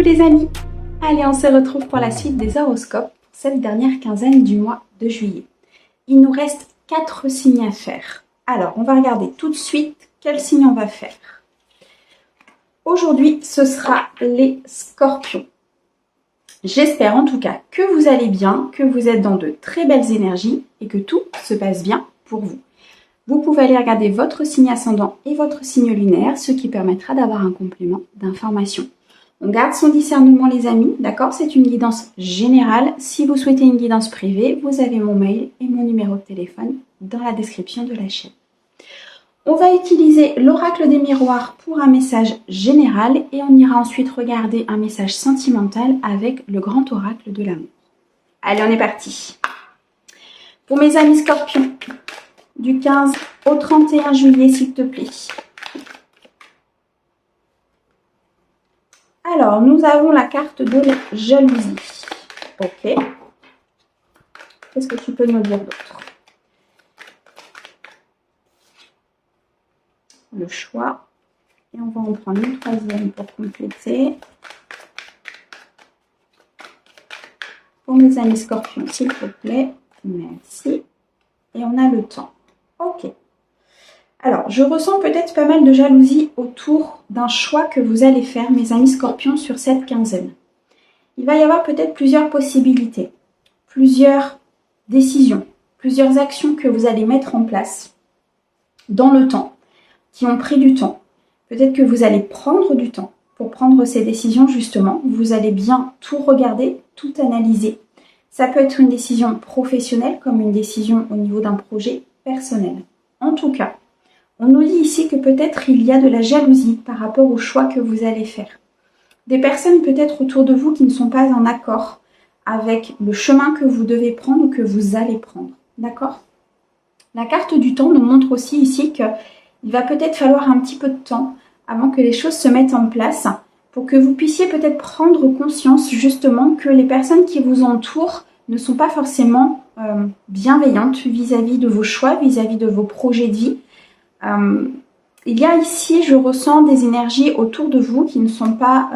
les amis! Allez, on se retrouve pour la suite des horoscopes pour cette dernière quinzaine du mois de juillet. Il nous reste 4 signes à faire. Alors, on va regarder tout de suite quel signe on va faire. Aujourd'hui, ce sera les scorpions. J'espère en tout cas que vous allez bien, que vous êtes dans de très belles énergies et que tout se passe bien pour vous. Vous pouvez aller regarder votre signe ascendant et votre signe lunaire, ce qui permettra d'avoir un complément d'information. On garde son discernement les amis, d'accord? C'est une guidance générale. Si vous souhaitez une guidance privée, vous avez mon mail et mon numéro de téléphone dans la description de la chaîne. On va utiliser l'oracle des miroirs pour un message général et on ira ensuite regarder un message sentimental avec le grand oracle de l'amour. Allez, on est parti. Pour mes amis scorpions, du 15 au 31 juillet, s'il te plaît. Alors, nous avons la carte de la jalousie. Ok. Qu'est-ce que tu peux nous dire d'autre? Le choix. Et on va en prendre une troisième pour compléter. Pour mes amis scorpions, s'il te plaît. Merci. Et on a le temps. Ok. Alors, je ressens peut-être pas mal de jalousie autour d'un choix que vous allez faire, mes amis scorpions, sur cette quinzaine. Il va y avoir peut-être plusieurs possibilités, plusieurs décisions, plusieurs actions que vous allez mettre en place dans le temps, qui ont pris du temps. Peut-être que vous allez prendre du temps pour prendre ces décisions, justement. Vous allez bien tout regarder, tout analyser. Ça peut être une décision professionnelle comme une décision au niveau d'un projet personnel. En tout cas, on nous dit ici que peut-être il y a de la jalousie par rapport au choix que vous allez faire. Des personnes peut-être autour de vous qui ne sont pas en accord avec le chemin que vous devez prendre ou que vous allez prendre. D'accord? La carte du temps nous montre aussi ici qu'il va peut-être falloir un petit peu de temps avant que les choses se mettent en place pour que vous puissiez peut-être prendre conscience justement que les personnes qui vous entourent ne sont pas forcément bienveillantes vis-à-vis de vos choix, vis-à-vis de vos projets de vie. Il y a ici, je ressens des énergies autour de vous qui ne sont pas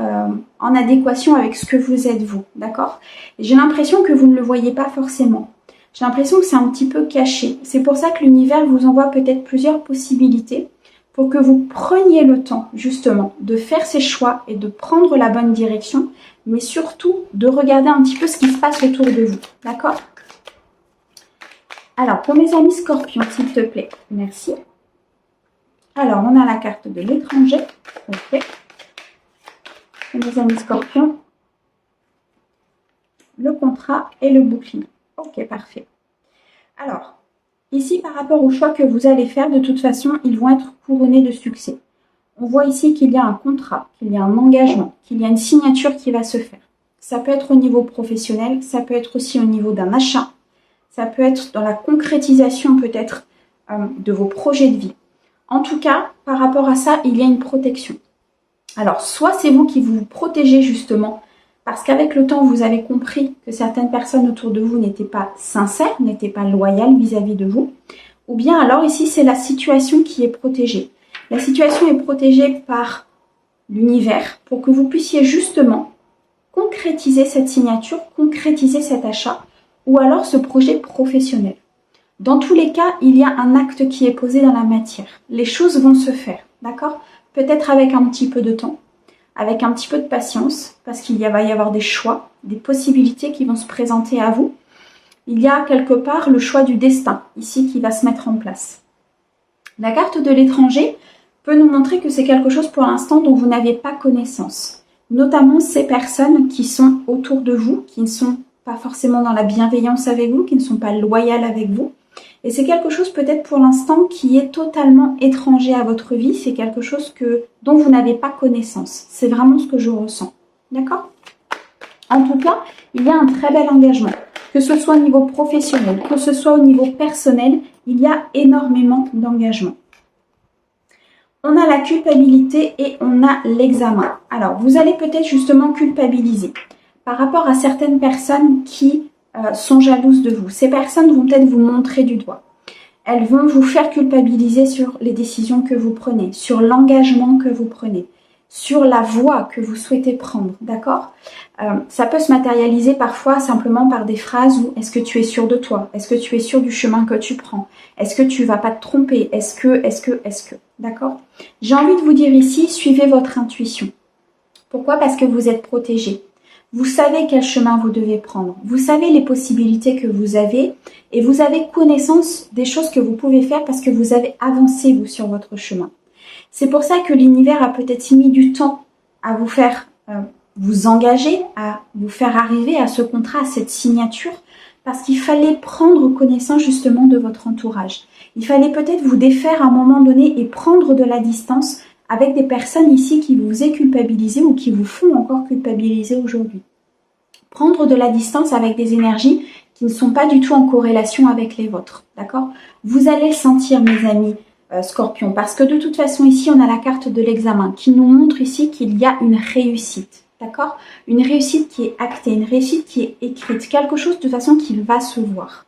en adéquation avec ce que vous êtes vous, d'accord? J'ai l'impression que vous ne le voyez pas forcément. J'ai l'impression que c'est un petit peu caché. C'est pour ça que l'univers vous envoie peut-être plusieurs possibilités pour que vous preniez le temps, justement, de faire ces choix et de prendre la bonne direction, mais surtout de regarder un petit peu ce qui se passe autour de vous, d'accord? Alors, pour mes amis scorpions, s'il te plaît, merci. Alors, on a la carte de l'étranger. Ok. Et mes amis scorpions, le contrat et le bouclier. Ok, parfait. Alors, ici, par rapport au choix que vous allez faire, de toute façon, ils vont être couronnés de succès. On voit ici qu'il y a un contrat, qu'il y a un engagement, qu'il y a une signature qui va se faire. Ça peut être au niveau professionnel, ça peut être aussi au niveau d'un achat, ça peut être dans la concrétisation peut-être de vos projets de vie. En tout cas, par rapport à ça, il y a une protection. Alors, soit c'est vous qui vous protégez justement, parce qu'avec le temps, vous avez compris que certaines personnes autour de vous n'étaient pas sincères, n'étaient pas loyales vis-à-vis de vous, ou bien alors ici, c'est la situation qui est protégée. La situation est protégée par l'univers pour que vous puissiez justement concrétiser cette signature, concrétiser cet achat, ou alors ce projet professionnel. Dans tous les cas, il y a un acte qui est posé dans la matière. Les choses vont se faire, d'accord? Peut-être avec un petit peu de temps, avec un petit peu de patience, parce qu'il va y avoir des choix, des possibilités qui vont se présenter à vous. Il y a quelque part le choix du destin, ici, qui va se mettre en place. La carte de l'étranger peut nous montrer que c'est quelque chose pour l'instant dont vous n'avez pas connaissance. Notamment ces personnes qui sont autour de vous, qui ne sont pas forcément dans la bienveillance avec vous, qui ne sont pas loyales avec vous. Et c'est quelque chose peut-être pour l'instant qui est totalement étranger à votre vie. C'est quelque chose dont vous n'avez pas connaissance. C'est vraiment ce que je ressens. D'accord? En tout cas, il y a un très bel engagement. Que ce soit au niveau professionnel, que ce soit au niveau personnel, il y a énormément d'engagement. On a la culpabilité et on a l'examen. Alors, vous allez peut-être justement culpabiliser par rapport à certaines personnes qui sont jalouses de vous. Ces personnes vont peut-être vous montrer du doigt. Elles vont vous faire culpabiliser sur les décisions que vous prenez, sur l'engagement que vous prenez, sur la voie que vous souhaitez prendre, d'accord? Ça peut se matérialiser parfois simplement par des phrases où est-ce que tu es sûr de toi? Est-ce que tu es sûr du chemin que tu prends? Est-ce que tu vas pas te tromper? Est-ce que, d'accord? J'ai envie de vous dire ici, suivez votre intuition. Pourquoi? Parce que vous êtes protégé. Vous savez quel chemin vous devez prendre. Vous savez les possibilités que vous avez et vous avez connaissance des choses que vous pouvez faire parce que vous avez avancé, vous, sur votre chemin. C'est pour ça que l'univers a peut-être mis du temps à vous faire vous engager, à vous faire arriver à ce contrat, à cette signature, parce qu'il fallait prendre connaissance justement de votre entourage. Il fallait peut-être vous défaire à un moment donné et prendre de la distance avec des personnes ici qui vous aient culpabilisé ou qui vous font encore culpabiliser aujourd'hui. Prendre de la distance avec des énergies qui ne sont pas du tout en corrélation avec les vôtres, d'accord? Vous allez le sentir, mes amis Scorpion, parce que de toute façon, ici, on a la carte de l'examen qui nous montre ici qu'il y a une réussite, d'accord? Une réussite qui est actée, une réussite qui est écrite, quelque chose de toute façon qui va se voir.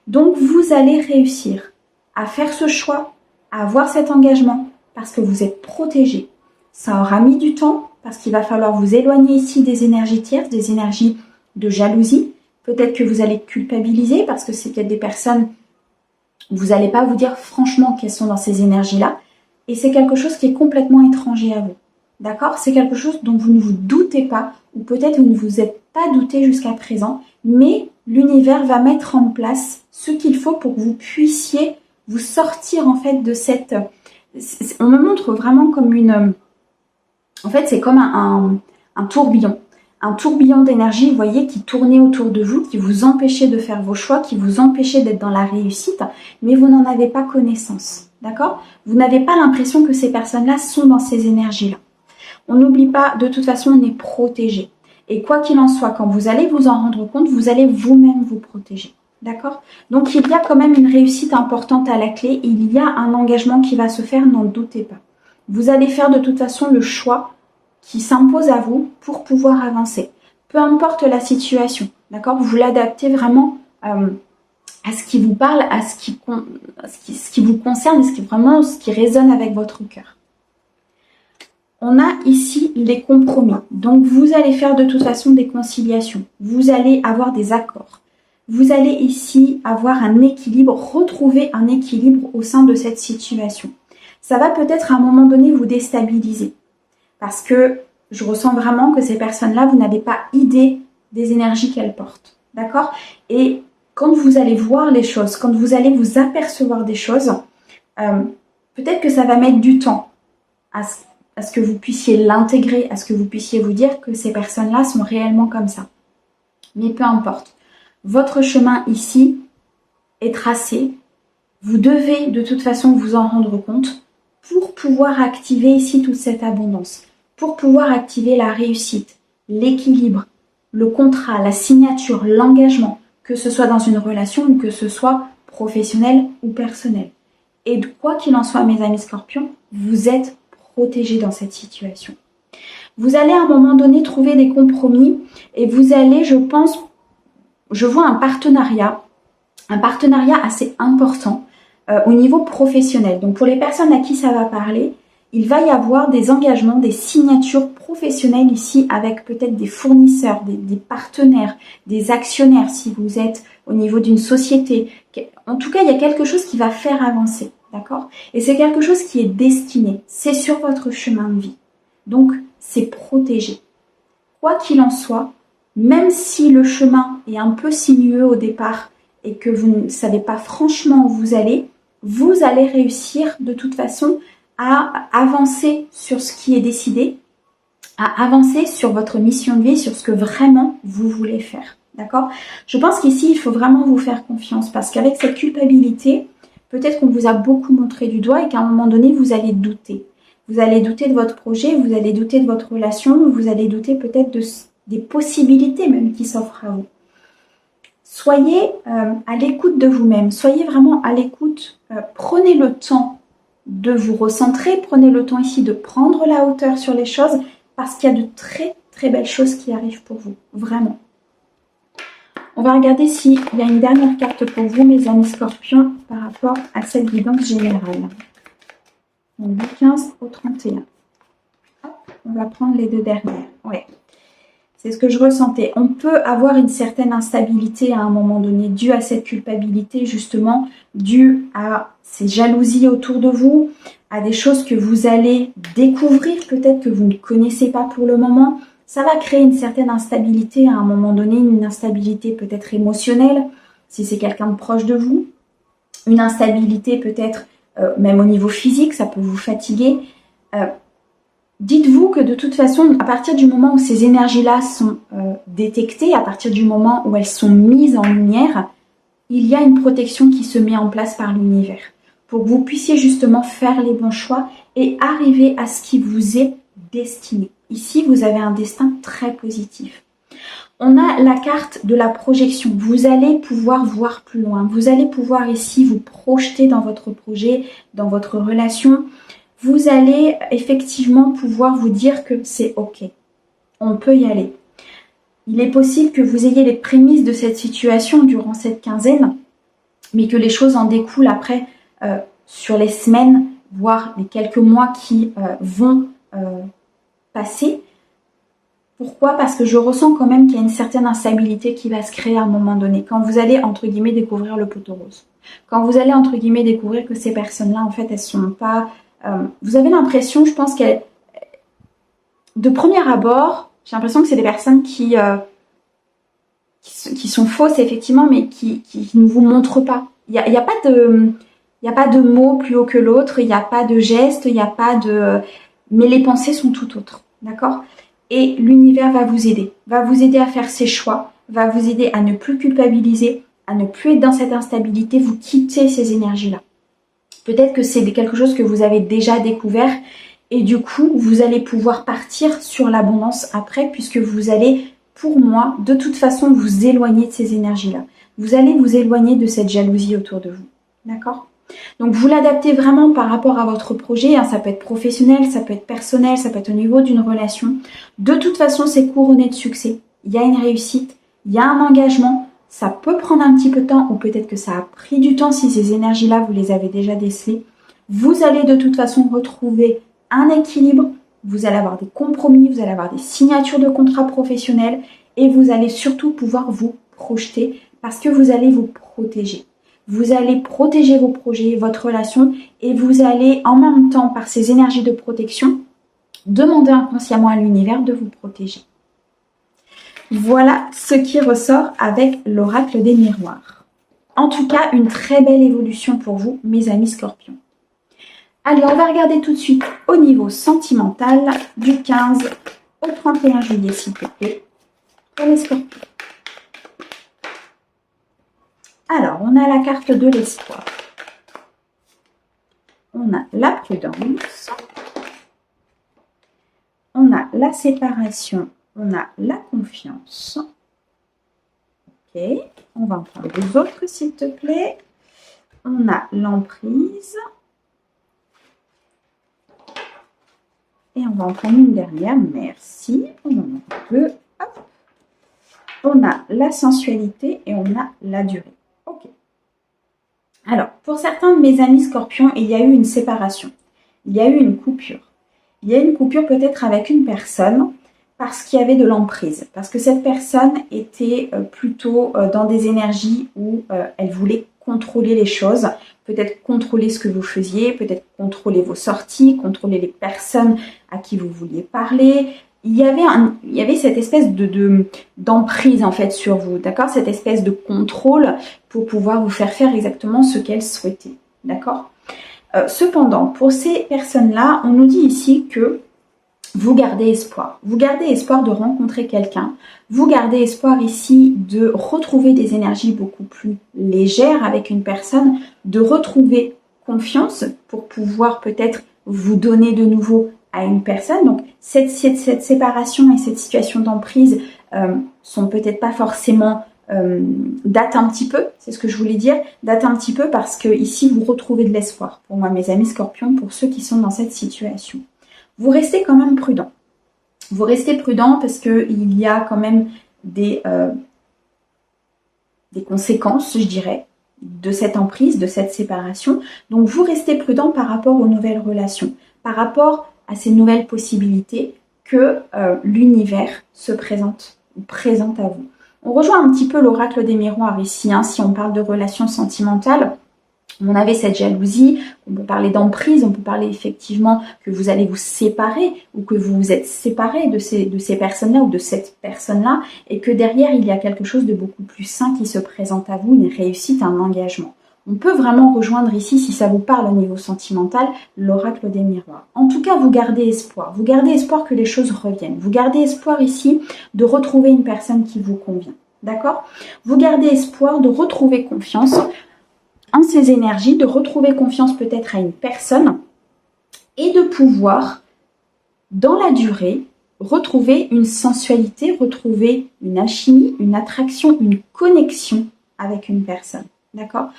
Donc, vous allez réussir à faire ce choix, à avoir cet engagement, parce que vous êtes protégé. Ça aura mis du temps, parce qu'il va falloir vous éloigner ici des énergies tierces, des énergies de jalousie. Peut-être que vous allez culpabiliser, parce que c'est peut-être des personnes, vous n'allez pas vous dire franchement qu'elles sont dans ces énergies-là. Et c'est quelque chose qui est complètement étranger à vous. D'accord? C'est quelque chose dont vous ne vous doutez pas, ou peut-être vous ne vous êtes pas douté jusqu'à présent, mais l'univers va mettre en place ce qu'il faut pour que vous puissiez vous sortir en fait de cette... On me montre vraiment comme une... En fait, c'est comme un tourbillon. Un tourbillon d'énergie, vous voyez, qui tournait autour de vous, qui vous empêchait de faire vos choix, qui vous empêchait d'être dans la réussite, mais vous n'en avez pas connaissance. D'accord? Vous n'avez pas l'impression que ces personnes-là sont dans ces énergies-là. On n'oublie pas, de toute façon, on est protégé. Et quoi qu'il en soit, quand vous allez vous en rendre compte, vous allez vous-même vous protéger. D'accord? Donc, il y a quand même une réussite importante à la clé. Il y a un engagement qui va se faire, n'en doutez pas. Vous allez faire de toute façon le choix qui s'impose à vous pour pouvoir avancer. Peu importe la situation. D'accord? Vous l'adaptez vraiment à ce qui vous parle, à ce qui vous concerne, et ce qui résonne avec votre cœur. On a ici les compromis. Donc, vous allez faire de toute façon des conciliations. Vous allez avoir des accords. Vous allez ici avoir un équilibre, retrouver un équilibre au sein de cette situation. Ça va peut-être à un moment donné vous déstabiliser. Parce que je ressens vraiment que ces personnes-là, vous n'avez pas idée des énergies qu'elles portent. D'accord? Et quand vous allez voir les choses, quand vous allez vous apercevoir des choses, peut-être que ça va mettre du temps à ce que vous puissiez l'intégrer, à ce que vous puissiez vous dire que ces personnes-là sont réellement comme ça. Mais peu importe. Votre chemin ici est tracé. Vous devez de toute façon vous en rendre compte pour pouvoir activer ici toute cette abondance, pour pouvoir activer la réussite, l'équilibre, le contrat, la signature, l'engagement, que ce soit dans une relation ou que ce soit professionnel ou personnel. Et quoi qu'il en soit, mes amis Scorpions, vous êtes protégés dans cette situation. Vous allez à un moment donné trouver des compromis et vous allez, je pense, je vois un partenariat assez important au niveau professionnel. Donc pour les personnes à qui ça va parler, il va y avoir des engagements, des signatures professionnelles ici avec peut-être des fournisseurs, des partenaires, des actionnaires si vous êtes au niveau d'une société. En tout cas, il y a quelque chose qui va faire avancer, d'accord? Et c'est quelque chose qui est destiné, c'est sur votre chemin de vie. Donc, c'est protégé. Quoi qu'il en soit, même si le chemin est un peu sinueux au départ et que vous ne savez pas franchement où vous allez réussir de toute façon à avancer sur ce qui est décidé, à avancer sur votre mission de vie, sur ce que vraiment vous voulez faire. D'accord? Je pense qu'ici, il faut vraiment vous faire confiance parce qu'avec cette culpabilité, peut-être qu'on vous a beaucoup montré du doigt et qu'à un moment donné, vous allez douter. Vous allez douter de votre projet, vous allez douter de votre relation, vous allez douter peut-être des possibilités même qui s'offrent à vous. Soyez à l'écoute de vous-même, soyez vraiment à l'écoute, prenez le temps de vous recentrer, prenez le temps ici de prendre la hauteur sur les choses parce qu'il y a de très très belles choses qui arrivent pour vous, vraiment. On va regarder s'il y a une dernière carte pour vous, mes amis Scorpions, par rapport à cette guidance générale. Donc, du 15 au 31. Hop. On va prendre les deux dernières. Ouais. C'est ce que je ressentais. On peut avoir une certaine instabilité à un moment donné, due à cette culpabilité, justement, due à ces jalousies autour de vous, à des choses que vous allez découvrir, peut-être que vous ne connaissez pas pour le moment. Ça va créer une certaine instabilité à un moment donné, une instabilité peut-être émotionnelle, si c'est quelqu'un de proche de vous. Une instabilité peut-être même au niveau physique, ça peut vous fatiguer. Dites-vous que de toute façon, à partir du moment où ces énergies-là sont détectées, à partir du moment où elles sont mises en lumière, il y a une protection qui se met en place par l'univers pour que vous puissiez justement faire les bons choix et arriver à ce qui vous est destiné. Ici, vous avez un destin très positif. On a la carte de la projection. Vous allez pouvoir voir plus loin. Vous allez pouvoir ici vous projeter dans votre projet, dans votre relation. Vous allez effectivement pouvoir vous dire que c'est OK. On peut y aller. Il est possible que vous ayez les prémices de cette situation durant cette quinzaine, mais que les choses en découlent après sur les semaines, voire les quelques mois qui vont passer. Pourquoi? Parce que je ressens quand même qu'il y a une certaine instabilité qui va se créer à un moment donné. Quand vous allez, entre guillemets, découvrir le poteau rose. Quand vous allez, entre guillemets, découvrir que ces personnes-là, en fait, elles sont pas... vous avez l'impression, je pense qu'elles... De premier abord, j'ai l'impression que c'est des personnes qui sont fausses, effectivement, mais qui ne vous montrent pas. Il y a pas de... Il n'y a pas de mot plus haut que l'autre, il n'y a pas de geste, il n'y a pas de... Mais les pensées sont tout autres, d'accord? Et l'univers va vous aider à faire ses choix, va vous aider à ne plus culpabiliser, à ne plus être dans cette instabilité, vous quittez ces énergies-là. Peut-être que c'est quelque chose que vous avez déjà découvert et du coup, vous allez pouvoir partir sur l'abondance après puisque vous allez, pour moi, de toute façon, vous éloigner de ces énergies-là. Vous allez vous éloigner de cette jalousie autour de vous, d'accord ? Donc, vous l'adaptez vraiment par rapport à votre projet. Ça peut être professionnel, ça peut être personnel, ça peut être au niveau d'une relation. De toute façon, c'est couronné de succès. Il y a une réussite, il y a un engagement. Ça peut prendre un petit peu de temps ou peut-être que ça a pris du temps si ces énergies-là, vous les avez déjà décelées. Vous allez de toute façon retrouver un équilibre. Vous allez avoir des compromis, vous allez avoir des signatures de contrats professionnels et vous allez surtout pouvoir vous projeter parce que vous allez vous protéger. Vous allez protéger vos projets, votre relation et vous allez en même temps, par ces énergies de protection, demander inconsciemment à l'univers de vous protéger. Voilà ce qui ressort avec l'oracle des miroirs. En tout cas, une très belle évolution pour vous, mes amis scorpions. Allez, on va regarder tout de suite au niveau sentimental du 15 au 31 juillet, s'il te plaît, pour les scorpions. Alors, on a la carte de l'espoir. On a la prudence. On a la séparation. On a la confiance. Ok. On va en prendre deux autres, s'il te plaît. On a l'emprise. Et on va en prendre une dernière. Merci. On en a deux. Hop. On a la sensualité et on a la durée. Ok. Alors, pour certains de mes amis scorpions, il y a eu une séparation. Il y a eu une coupure. Il y a eu une coupure peut-être avec une personne parce qu'il y avait de l'emprise. Parce que cette personne était plutôt dans des énergies où elle voulait contrôler les choses. Peut-être contrôler ce que vous faisiez, peut-être contrôler vos sorties, contrôler les personnes à qui vous vouliez parler. Il y avait cette espèce d'emprise en fait sur vous, d'accord? Cette espèce de contrôle pour pouvoir vous faire exactement ce qu'elle souhaitait, d'accord? Cependant, pour ces personnes-là, on nous dit ici que vous gardez espoir. Vous gardez espoir de rencontrer quelqu'un. Vous gardez espoir ici de retrouver des énergies beaucoup plus légères avec une personne, de retrouver confiance pour pouvoir peut-être vous donner de nouveau à une personne. Donc, cette séparation et cette situation d'emprise sont peut-être pas forcément datent un petit peu, c'est ce que je voulais dire, datent un petit peu parce que ici vous retrouvez de l'espoir. Pour moi, mes amis scorpions, pour ceux qui sont dans cette situation. Vous restez quand même prudent. Vous restez prudent parce qu'il y a quand même des conséquences, je dirais, de cette emprise, de cette séparation. Donc, vous restez prudent par rapport aux nouvelles relations, par rapport à ces nouvelles possibilités. que l'univers se présente à vous. On rejoint un petit peu l'oracle des miroirs ici, hein, si on parle de relations sentimentales. On avait cette jalousie, on peut parler d'emprise, on peut parler effectivement que vous allez vous séparer ou que vous vous êtes séparé de ces personnes-là ou de cette personne-là et que derrière il y a quelque chose de beaucoup plus sain qui se présente à vous, une réussite, un engagement. On peut vraiment rejoindre ici, si ça vous parle au niveau sentimental, l'oracle des miroirs. En tout cas, vous gardez espoir. Vous gardez espoir que les choses reviennent. Vous gardez espoir ici de retrouver une personne qui vous convient. D'accord? Vous gardez espoir de retrouver confiance en ces énergies, de retrouver confiance peut-être à une personne et de pouvoir, dans la durée, retrouver une sensualité, retrouver une alchimie, une attraction, une connexion avec une personne. D'accord ?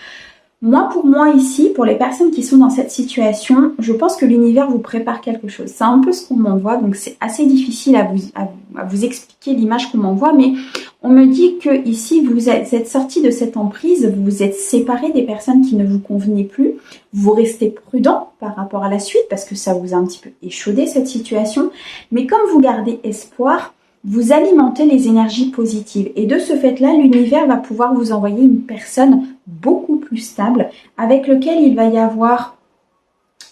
Moi, pour moi ici, pour les personnes qui sont dans cette situation, je pense que l'univers vous prépare quelque chose. C'est un peu ce qu'on m'envoie, donc c'est assez difficile à vous expliquer l'image qu'on m'envoie, mais on me dit que ici, vous êtes sorti de cette emprise, vous vous êtes séparé des personnes qui ne vous convenaient plus, vous restez prudent par rapport à la suite, parce que ça vous a un petit peu échaudé cette situation, mais comme vous gardez espoir, vous alimentez les énergies positives. Et de ce fait-là, l'univers va pouvoir vous envoyer une personne beaucoup plus stable, avec lequel il va y avoir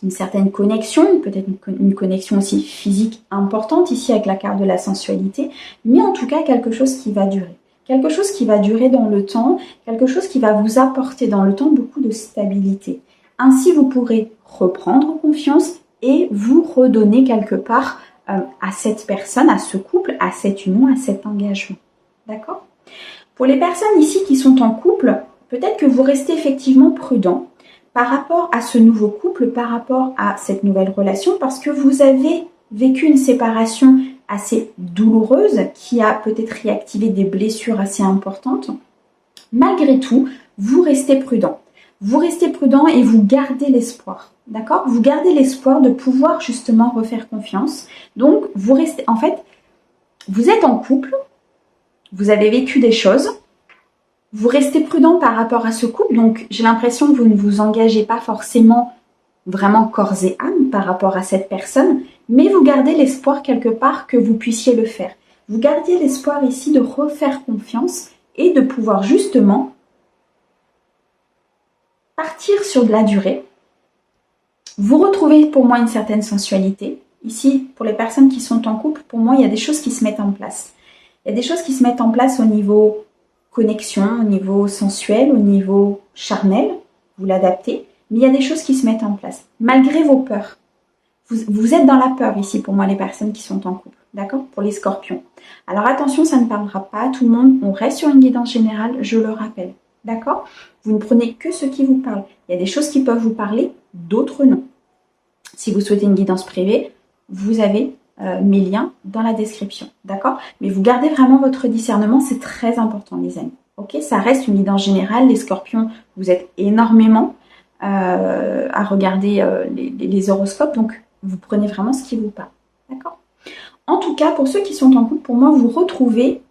une certaine connexion, peut-être une connexion aussi physique importante ici avec la carte de la sensualité, mais en tout cas quelque chose qui va durer. Quelque chose qui va durer dans le temps, quelque chose qui va vous apporter dans le temps beaucoup de stabilité. Ainsi, vous pourrez reprendre confiance et vous redonner quelque part à cette personne, à ce couple, à cette union, à cet engagement. D'accord ? Pour les personnes ici qui sont en couple, peut-être que vous restez effectivement prudent par rapport à ce nouveau couple, par rapport à cette nouvelle relation, parce que vous avez vécu une séparation assez douloureuse qui a peut-être réactivé des blessures assez importantes. Malgré tout, vous restez prudent. Vous restez prudent et vous gardez l'espoir. D'accord ? Vous gardez l'espoir de pouvoir justement refaire confiance. Donc, vous restez, en fait, vous êtes en couple, vous avez vécu des choses, vous restez prudent par rapport à ce couple, donc j'ai l'impression que vous ne vous engagez pas forcément vraiment corps et âme par rapport à cette personne, mais vous gardez l'espoir quelque part que vous puissiez le faire. Vous gardez l'espoir ici de refaire confiance et de pouvoir justement partir sur de la durée. Vous retrouvez pour moi une certaine sensualité. Ici, pour les personnes qui sont en couple, pour moi, il y a des choses qui se mettent en place. Il y a des choses qui se mettent en place au niveau connexion, au niveau sensuel, au niveau charnel, vous l'adaptez, mais il y a des choses qui se mettent en place, malgré vos peurs. Vous êtes dans la peur ici, pour moi, les personnes qui sont en couple, d'accord ? Pour les scorpions. Alors attention, ça ne parlera pas à tout le monde, on reste sur une guidance générale, je le rappelle, d'accord ? Vous ne prenez que ce qui vous parle. Il y a des choses qui peuvent vous parler, d'autres non. Si vous souhaitez une guidance privée, vous avez mes liens dans la description, d'accord? Mais vous gardez vraiment votre discernement, c'est très important les amis, ok? Ça reste une guidance générale, les scorpions, vous êtes énormément à regarder les horoscopes, donc vous prenez vraiment ce qui vous parle, d'accord? En tout cas, pour ceux qui sont en couple, pour moi, vous retrouvez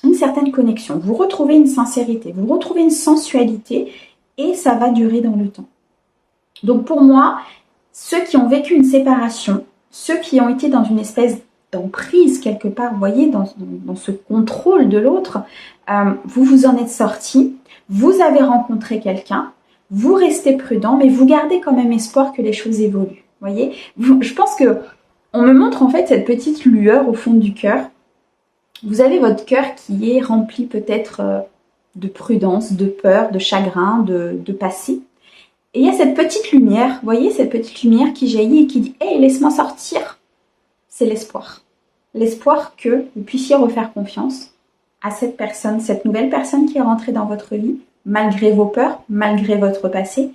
une certaine connexion, vous retrouvez une sincérité, vous retrouvez une sensualité et ça va durer dans le temps. Donc pour moi, ceux qui ont vécu une séparation, ceux qui ont été dans une espèce d'emprise quelque part, vous voyez, dans ce contrôle de l'autre, vous vous en êtes sortis, vous avez rencontré quelqu'un, vous restez prudent, mais vous gardez quand même espoir que les choses évoluent. Vous voyez, je pense que on me montre en fait cette petite lueur au fond du cœur. Vous avez votre cœur qui est rempli peut-être de prudence, de peur, de chagrin, de passé. Et il y a cette petite lumière, vous voyez, cette petite lumière qui jaillit et qui dit « Hey, laisse-moi sortir !» C'est l'espoir. L'espoir que vous puissiez refaire confiance à cette personne, cette nouvelle personne qui est rentrée dans votre vie, malgré vos peurs, malgré votre passé.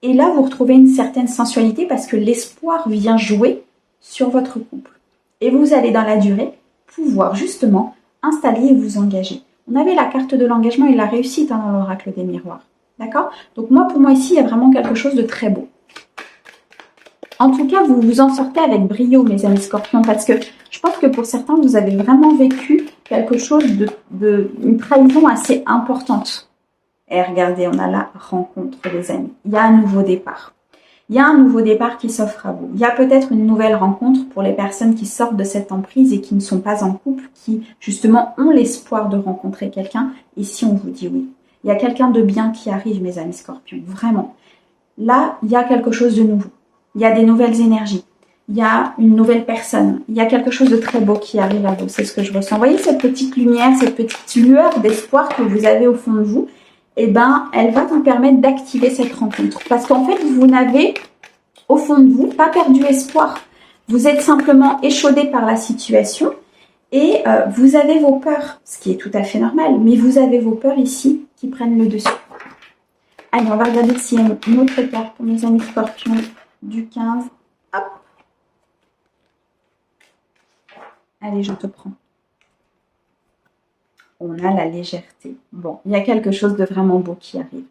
Et là, vous retrouvez une certaine sensualité parce que l'espoir vient jouer sur votre couple. Et vous allez dans la durée pouvoir justement installer et vous engager. On avait la carte de l'engagement et la réussite dans l'oracle des miroirs. D'accord ? Donc moi, pour moi ici, il y a vraiment quelque chose de très beau. En tout cas, vous vous en sortez avec brio, mes amis scorpions, parce que je pense que pour certains, vous avez vraiment vécu quelque chose une trahison assez importante. Et regardez, on a la rencontre, les amis. Il y a un nouveau départ. Il y a un nouveau départ qui s'offre à vous. Il y a peut-être une nouvelle rencontre pour les personnes qui sortent de cette emprise et qui ne sont pas en couple, qui justement ont l'espoir de rencontrer quelqu'un. Et si on vous dit oui, il y a quelqu'un de bien qui arrive, mes amis scorpions, vraiment. Là, il y a quelque chose de nouveau. Il y a des nouvelles énergies. Il y a une nouvelle personne. Il y a quelque chose de très beau qui arrive à vous. C'est ce que je ressens. Vous voyez cette petite lumière, cette petite lueur d'espoir que vous avez au fond de vous, eh ben, elle va vous permettre d'activer cette rencontre. Parce qu'en fait, vous n'avez, au fond de vous, pas perdu espoir. Vous êtes simplement échaudé par la situation et vous avez vos peurs, ce qui est tout à fait normal, mais vous avez vos peurs ici qui prennent le dessus. Allez, on va regarder s'il y a une autre carte pour mes amis scorpions du 15. Hop. Allez, je te prends. On a la légèreté. Bon, il y a quelque chose de vraiment beau qui arrive.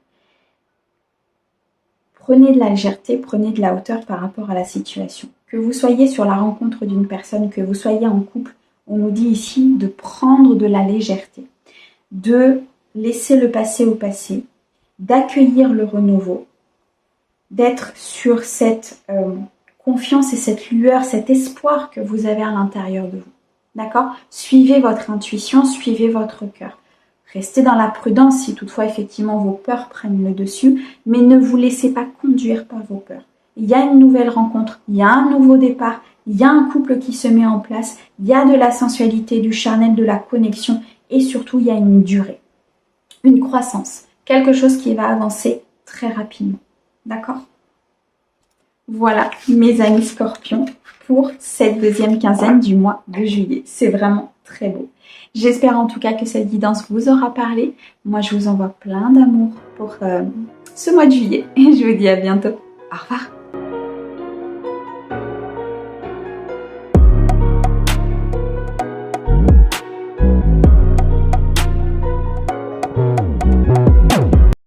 Prenez de la légèreté, prenez de la hauteur par rapport à la situation. Que vous soyez sur la rencontre d'une personne, que vous soyez en couple, on nous dit ici de prendre de la légèreté, de laisser le passé au passé, d'accueillir le renouveau, d'être sur cette confiance et cette lueur, cet espoir que vous avez à l'intérieur de vous. D'accord? Suivez votre intuition, suivez votre cœur. Restez dans la prudence si toutefois effectivement vos peurs prennent le dessus, mais ne vous laissez pas conduire par vos peurs. Il y a une nouvelle rencontre, il y a un nouveau départ, il y a un couple qui se met en place, il y a de la sensualité, du charnel, de la connexion et surtout il y a une durée, une croissance, quelque chose qui va avancer très rapidement. D'accord? Voilà mes amis scorpions pour cette deuxième quinzaine du mois de juillet. C'est vraiment très beau. J'espère en tout cas que cette guidance vous aura parlé. Moi, je vous envoie plein d'amour pour ce mois de juillet et je vous dis à bientôt. Au revoir.